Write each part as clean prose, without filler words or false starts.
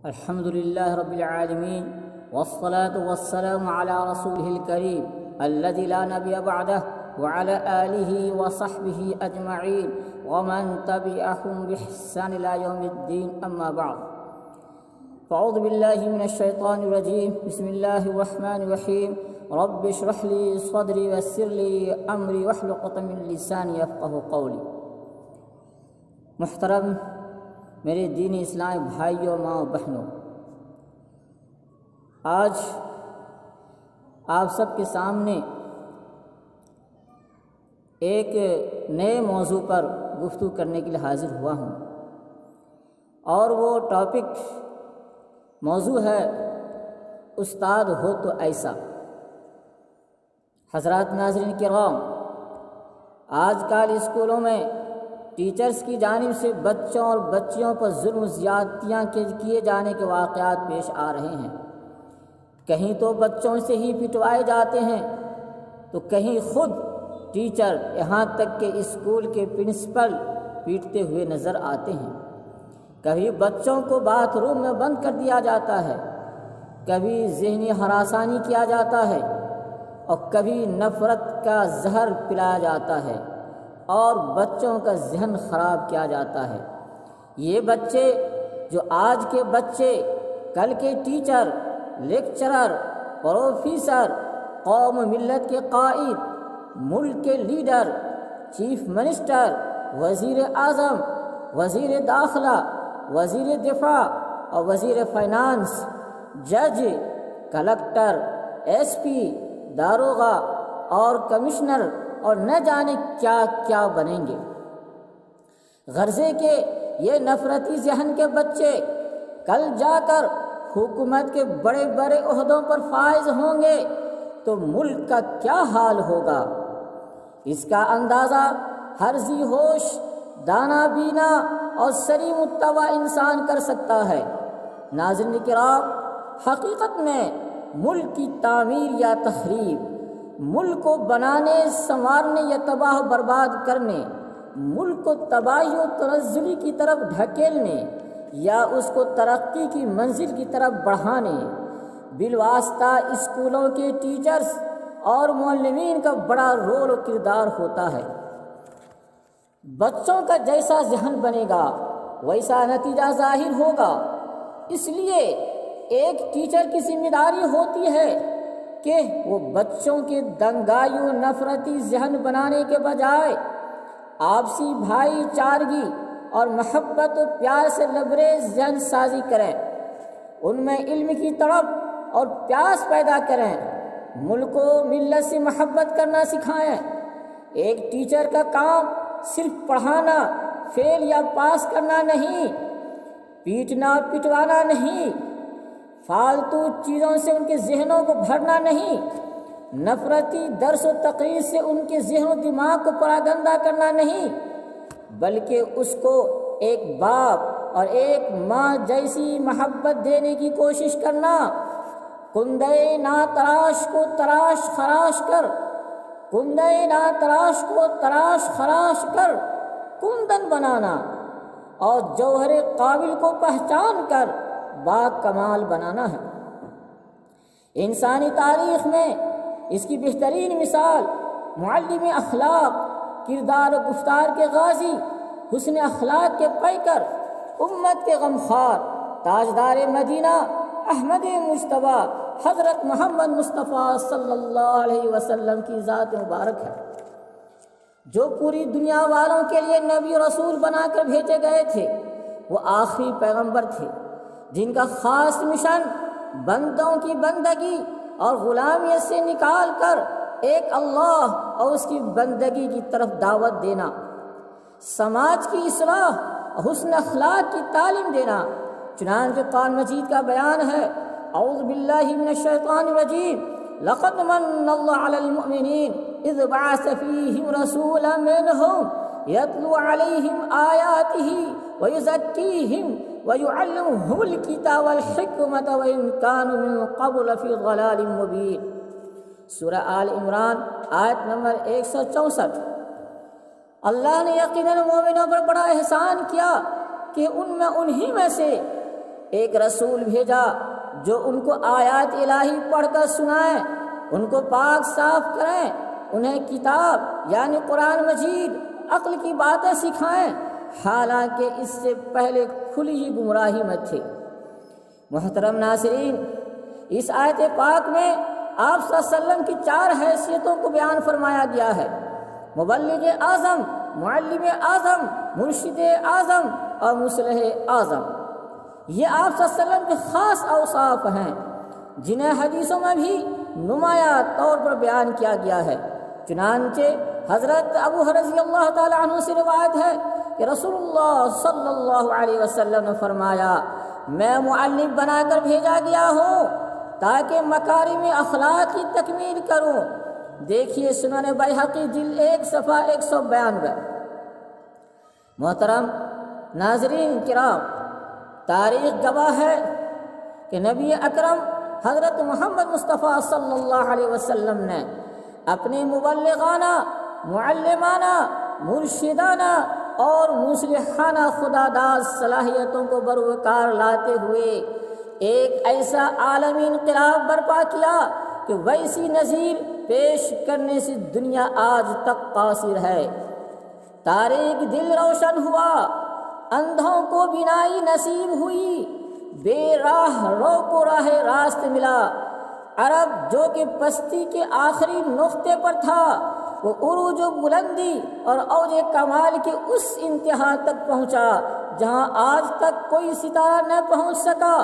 الحمد لله رب العالمين والصلاة والسلام على رسوله الكريم الذي لا نبي بعده وعلى آله وصحبه أجمعين ومن تبعهم بإحسان إلى يوم الدين أما بعد فأعوذ بالله من الشيطان الرجيم بسم الله الرحمن الرحيم رب اشرح لي صدري ويسر لي أمري واحلل عقدة من لساني يفقهوا قولي۔ محترم میرے دینی اسلامی بھائیوں، ماں بہنوں، آج آپ سب کے سامنے ایک نئے موضوع پر گفتگو کرنے کے لیے حاضر ہوا ہوں، اور وہ ٹاپک موضوع ہے استاد ہو تو ایسا۔ حضرات ناظرین کرام، آج کل اسکولوں میں ٹیچرز کی جانب سے بچوں اور بچیوں پر ظلم و زیادتیاں کیے جانے کے واقعات پیش آ رہے ہیں۔ کہیں تو بچوں سے ہی پٹوائے جاتے ہیں، تو کہیں خود ٹیچر، یہاں تک کہ اسکول کے پرنسپل پیٹتے ہوئے نظر آتے ہیں۔ کبھی بچوں کو باتھ روم میں بند کر دیا جاتا ہے، کبھی ذہنی ہراسانی کیا جاتا ہے، اور کبھی نفرت کا زہر پلایا جاتا ہے اور بچوں کا ذہن خراب کیا جاتا ہے۔ یہ بچے، جو آج کے بچے کل کے ٹیچر، لیکچرر، پروفیسر، قوم ملت کے قائد، ملک کے لیڈر، چیف منسٹر، وزیر اعظم، وزیر داخلہ، وزیر دفاع اور وزیر فائنانس، جج، کلکٹر، ایس پی، داروغہ اور کمشنر اور نہ جانے کیا کیا بنیں گے۔ غرضے کہ یہ نفرتی ذہن کے بچے کل جا کر حکومت کے بڑے بڑے عہدوں پر فائز ہوں گے تو ملک کا کیا حال ہوگا، اس کا اندازہ ہر ذی ہوش، دانا بینا اور سری متوع انسان کر سکتا ہے۔ ناظرین کرام، حقیقت میں ملک کی تعمیر یا تخریب، ملک کو بنانے، سنوارنے یا تباہ برباد کرنے، ملک کو تباہی و تنزلی کی طرف ڈھکیلنے یا اس کو ترقی کی منزل کی طرف بڑھانے، بالواسطہ اسکولوں کے ٹیچرز اور معلمین کا بڑا رول و کردار ہوتا ہے۔ بچوں کا جیسا ذہن بنے گا ویسا نتیجہ ظاہر ہوگا۔ اس لیے ایک ٹیچر کی ذمہ داری ہوتی ہے کہ وہ بچوں کے دنگائی و نفرتی ذہن بنانے کے بجائے آپسی بھائی چارگی اور محبت و پیار سے لبریز ذہن سازی کریں، ان میں علم کی تڑپ اور پیاس پیدا کریں، ملک و ملت سے محبت کرنا سکھائیں۔ ایک ٹیچر کا کام صرف پڑھانا، فیل یا پاس کرنا نہیں، پیٹنا پٹوانا نہیں، فالتو چیزوں سے ان کے ذہنوں کو بھرنا نہیں، نفرتی درس و تقریر سے ان کے ذہن و دماغ کو پراگندہ کرنا نہیں، بلکہ اس کو ایک باپ اور ایک ماں جیسی محبت دینے کی کوشش کرنا۔ کندے نا تراش کو تراش خراش کر، کندے نا تراش کو تراش خراش کر کندن بنانا، اور جوہر قابل کو پہچان کر با کمال بنانا ہے۔ انسانی تاریخ میں اس کی بہترین مثال معلم اخلاق، کردار و گفتار کے غازی، حسن اخلاق کے پیکر، امت کے غمخوار، تاجدار مدینہ احمد مجتبیٰ حضرت محمد مصطفیٰ صلی اللہ علیہ وسلم کی ذات مبارک ہے، جو پوری دنیا والوں کے لیے نبی رسول بنا کر بھیجے گئے تھے۔ وہ آخری پیغمبر تھے جن کا خاص مشن بندوں کی بندگی اور غلامیت سے نکال کر ایک اللہ اور اس کی بندگی کی طرف دعوت دینا، سماج کی اصلاح اور حسن اخلاق کی تعلیم دینا۔ چنانچہ قرآن مجید کا بیان ہے، اعوذ باللہ من الشیطان الرجیم، لقد من اللہ علی المؤمنین اذ بعث فیہم رسولا منہم یتلو علیہم آیاتہ ویزکیہم وَيُعَلِّمُهُمُ الْكِتَابَ وَالْحِكْمَةَ وَإِنْ كَانُوا مِنْ قَبْلُ فِي ضَلَالٍ مُبِينٍ۔ سورہ آل عمران آیت نمبر 164۔ اللہ نے یقیناً مومنوں پر بڑا احسان کیا کہ ان میں انہی میں سے ایک رسول بھیجا جو ان کو آیات الہی پڑھ کر سنائیں، ان کو پاک صاف کریں، انہیں کتاب یعنی قرآن مجید عقل کی باتیں سکھائیں، حالانکہ اس سے پہلے کھلی ہی گمراہی میں تھے۔ محترم ناظرین، اس آیت پاک میں آپ صلی اللہ علیہ وسلم کی 4 حیثیتوں کو بیان فرمایا گیا ہے: مبلغ اعظم، معلم اعظم، مرشد اعظم اور مصلح اعظم۔ یہ آپ صلی اللہ علیہ وسلم کے خاص اوصاف ہیں جنہیں حدیثوں میں بھی نمایاں طور پر بیان کیا گیا ہے۔ چنانچہ حضرت ابو ہریرہ رضی اللہ تعالی عنہ سے روایت ہے کہ رسول اللہ صلی اللہ علیہ وسلم نے فرمایا، میں معلم بنا کر بھیجا گیا ہوں تاکہ مکارم اخلاق کی تکمیل کروں۔ دیکھیے سنن بیہقی جلد 1 صفحہ 192۔ محترم ناظرین کرام، تاریخ گواہ ہے کہ نبی اکرم حضرت محمد مصطفیٰ صلی اللہ علیہ وسلم نے اپنی مبلغانہ، معلمانہ، مرشدانہ اور مصلحانہ خداداد صلاحیتوں کو بروکار لاتے ہوئے ایک ایسا عالمی انقلاب برپا کیا کہ ویسی نظیر پیش کرنے سے دنیا آج تک قاصر ہے۔ تاریک دل روشن ہوا، اندھوں کو بینائی نصیب ہوئی، بے راہ رو کو راہ راست ملا۔ عرب جو کہ پستی کے آخری نقطے پر تھا، وہ عروج و بلندی اور اوج کمال کے اس انتہا تک پہنچا جہاں آج تک کوئی ستارہ نہ پہنچ سکا۔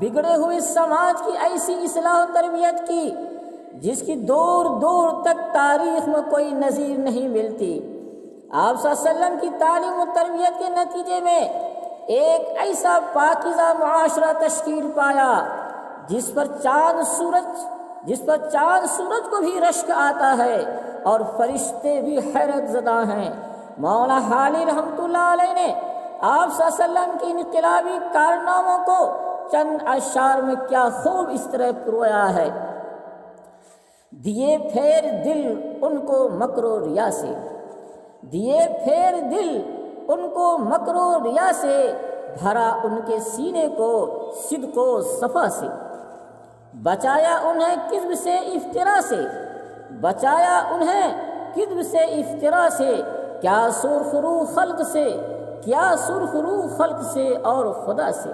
بگڑے ہوئے سماج کی ایسی اصلاح و تربیت کی جس کی دور دور تک تاریخ میں کوئی نظیر نہیں ملتی۔ آپ صلی اللہ علیہ وسلم کی تعلیم و تربیت کے نتیجے میں ایک ایسا پاکیزہ معاشرہ تشکیل پایا جس پر چاند سورج کو بھی رشک آتا ہے اور فرشتے بھی حیرت زدہ ہیں۔ مولا حالی رحمۃ اللہ علیہ نے آپ صلی اللہ علیہ وسلم کی انقلابی کارناموں کو چند اشعار میں کیا خوب اس طرح پرویا ہے: دیے پھیر دل ان کو مکر و ریا سے، دیے پھیر دل ان کو مکر و ریا سے، بھرا ان کے سینے کو صدق و صفا سے، بچایا انہیں کذب سے افطرا سے، بچایا انہیں کذب سے افطرا سے، کیا سرخ رو خلق سے، کیا سرخ رو خلق سے اور خدا سے۔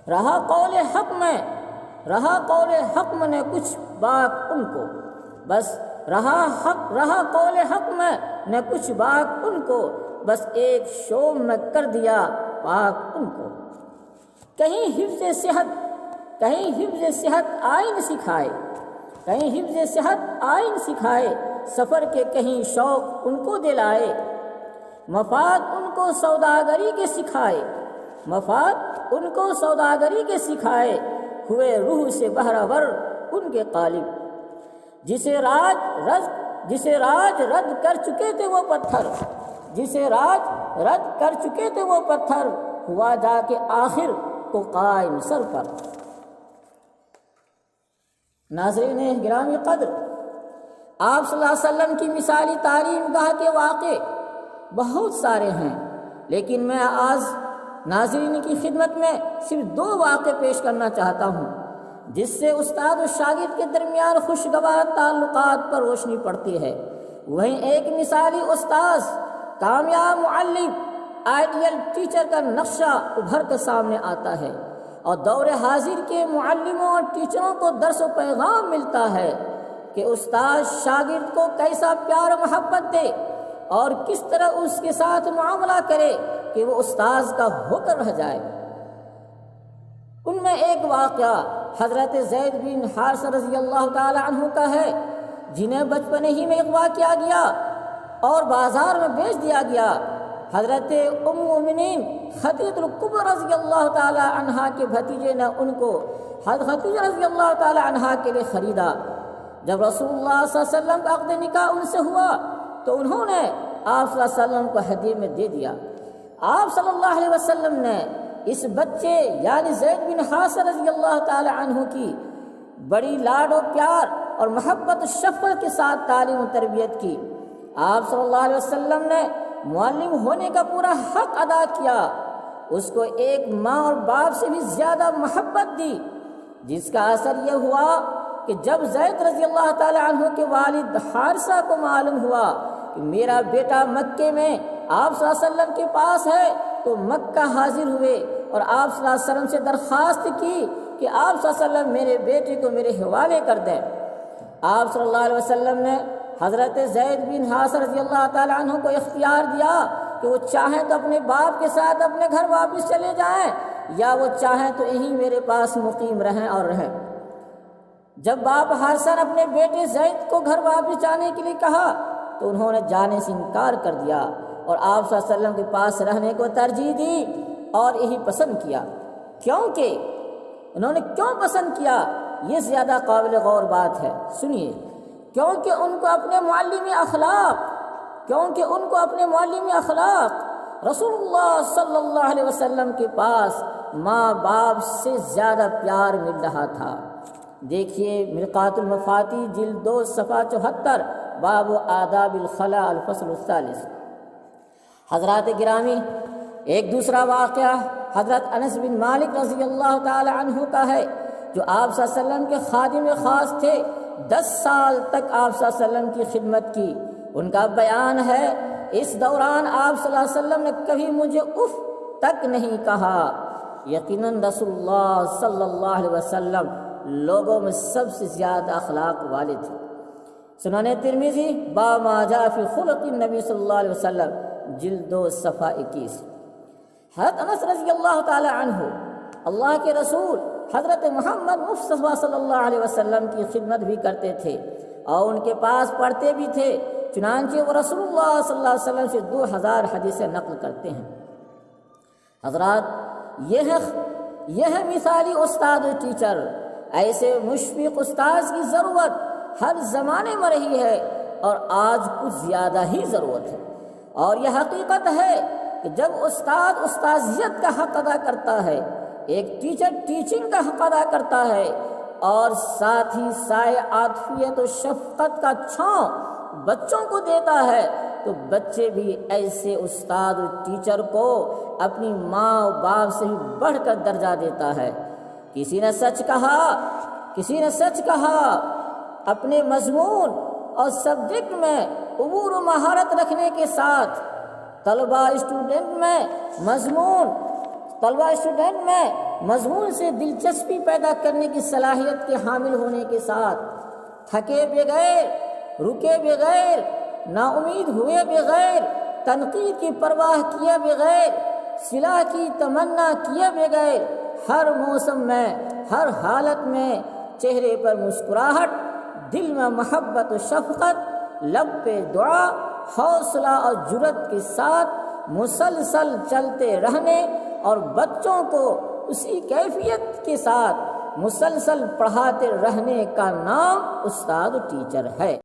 رہا قول حق میں نے کچھ باق ان کو، بس رہا قول حق میں نے کچھ باق ان کو، بس ایک شوم میں کر دیا پاک ان کو۔ کہیں حفظ صحت آئین سکھائے، کہیں حفظ صحت آئین سکھائے، سفر کے کہیں شوق ان کو دلائے، مفاد ان کو سوداگری کے سکھائے، مفاد ان کو سوداگری کے سکھائے، ہوئے روح سے بہرور ان کے غالب، جسے راج رد کر چکے تھے وہ پتھر، جسے راج رد کر چکے تھے وہ پتھر، ہوا جا کے آخر کو قائم سر پر۔ ناظرین گرامی قدر، آپ صلی اللہ علیہ وسلم کی مثالی تعلیم گاہ کے واقعے بہت سارے ہیں، لیکن میں آج ناظرین کی خدمت میں صرف 2 واقعے پیش کرنا چاہتا ہوں جس سے استاد و شاگرد کے درمیان خوشگوار تعلقات پر روشنی پڑتی ہے۔ وہیں ایک مثالی استاذ، کامیاب معلم، آئیڈیل ٹیچر کا نقشہ ابھر کر سامنے آتا ہے، اور دور حاضر کے معلموں اور ٹیچروں کو درس و پیغام ملتا ہے کہ استاذ شاگرد کو کیسا پیار و محبت دے اور کس طرح اس کے ساتھ معاملہ کرے کہ وہ استاذ کا ہو کر رہ جائے۔ ان میں ایک واقعہ حضرت زید بن حارثہ رضی اللہ تعالی عنہ کا ہے، جنہیں بچپن ہی میں اغوا کیا گیا اور بازار میں بیچ دیا گیا۔ حضرت ام المؤمنین خدیجہ الکبریٰ رضی اللہ تعالی عنہا کے بھتیجے نے ان کو حضرت خدیجہ رضی اللہ تعالی عنہا کے لیے خریدا۔ جب رسول اللہ صلی اللہ علیہ وسلم کا عقد نکاح ان سے ہوا تو انہوں نے آپ صلی اللہ علیہ وسلم کو ہدیے میں دے دیا۔ آپ صلی اللہ علیہ وسلم نے اس بچے یعنی زید بن حارثہ رضی اللہ تعالی عنہ کی بڑی لاڈ و پیار اور محبت و شفقت کے ساتھ تعلیم و تربیت کی۔ آپ صلی اللہ علیہ وسلم نے معلم ہونے کا پورا حق ادا کیا، اس کو ایک ماں اور باپ سے بھی زیادہ محبت دی، جس کا اثر یہ ہوا کہ جب زید رضی اللہ تعالی عنہ کے والد حارثہ کو معلوم ہوا کہ میرا بیٹا مکے میں آپ صلی اللہ علیہ وسلم کے پاس ہے، تو مکہ حاضر ہوئے اور آپ صلی اللہ علیہ وسلم سے درخواست کی کہ آپ صلی اللہ علیہ وسلم میرے بیٹے کو میرے حوالے کر دیں۔ آپ صلی اللہ علیہ وسلم نے حضرت زید بن حارثہ رضی اللہ تعالی عنہ کو اختیار دیا کہ وہ چاہیں تو اپنے باپ کے ساتھ اپنے گھر واپس چلے جائیں، یا وہ چاہیں تو یہیں میرے پاس مقیم رہیں اور رہیں۔ جب باپ حارثہ نے اپنے بیٹے زید کو گھر واپس جانے کے لیے کہا تو انہوں نے جانے سے انکار کر دیا اور آپ صلی اللہ علیہ وسلم کے پاس رہنے کو ترجیح دی اور یہی پسند کیا۔ کیونکہ انہوں نے کیوں پسند کیا، یہ زیادہ قابل غور بات ہے، سنیے۔ کیونکہ ان کو اپنے معلم اخلاق رسول اللہ صلی اللہ علیہ وسلم کے پاس ماں باپ سے زیادہ پیار مل رہا تھا۔ دیکھیے مرقات المفاتیح جلد 2 صفحہ 74، باب آداب الخلا الفصل الثالث۔ حضرات گرامی، ایک دوسرا واقعہ حضرت انس بن مالک رضی اللہ تعالی عنہ کا ہے، جو آپ صلی اللہ علیہ وسلم کے خادم خاص تھے، 10 سال تک آپ صلی اللہ علیہ وسلم کی خدمت کی۔ ان کا بیان ہے، اس دوران آپ صلی اللہ علیہ وسلم نے کبھی مجھے اف تک نہیں کہا۔ یقیناً رسول اللہ صلی اللہ علیہ وسلم لوگوں میں سب سے زیادہ اخلاق والے تھے۔ سنن ترمذی باب ما جاء فی خلق النبی صلی اللہ علیہ وسلم جلد 2 صفحہ 21۔ حضرت انس رضی اللہ تعالی عنہ اللہ کے رسول حضرت محمد مصطفیٰ صلی اللہ علیہ وسلم کی خدمت بھی کرتے تھے اور ان کے پاس پڑھتے بھی تھے، چنانچہ وہ رسول اللہ صلی اللہ علیہ وسلم سے 2000 حدیثیں نقل کرتے ہیں۔ حضرات، یہ ہے مثالی استاد و ٹیچر۔ ایسے مشفق استاذ کی ضرورت ہر زمانے میں رہی ہے اور آج کچھ زیادہ ہی ضرورت ہے، اور یہ حقیقت ہے کہ جب استاد استاذیت کا حق ادا کرتا ہے، ایک ٹیچر ٹیچنگ کا حق ادا کرتا ہے، اور ساتھ ہی سائے عاطفیت و شفقت کا چھاؤں بچوں کو دیتا ہے، تو بچے بھی ایسے استاد و ٹیچر کو اپنی ماں و باپ سے بھی بڑھ کر درجہ دیتا ہے۔ کسی نے سچ کہا اپنے مضمون اور سبجیکٹ میں عبور و مہارت رکھنے کے ساتھ طلبہ اسٹوڈنٹ میں مضمون سے دلچسپی پیدا کرنے کی صلاحیت کے حامل ہونے کے ساتھ تھکے بغیر، رکے بغیر، نا امید ہوئے بغیر، تنقید کی پرواہ کیے بغیر، صلاح کی تمنا کیے بغیر، ہر موسم میں، ہر حالت میں چہرے پر مسکراہٹ، دل میں محبت و شفقت، لب پہ دعا، حوصلہ اور جرأت کے ساتھ مسلسل چلتے رہنے اور بچوں کو اسی کیفیت کے ساتھ مسلسل پڑھاتے رہنے کا نام استاد و ٹیچر ہے۔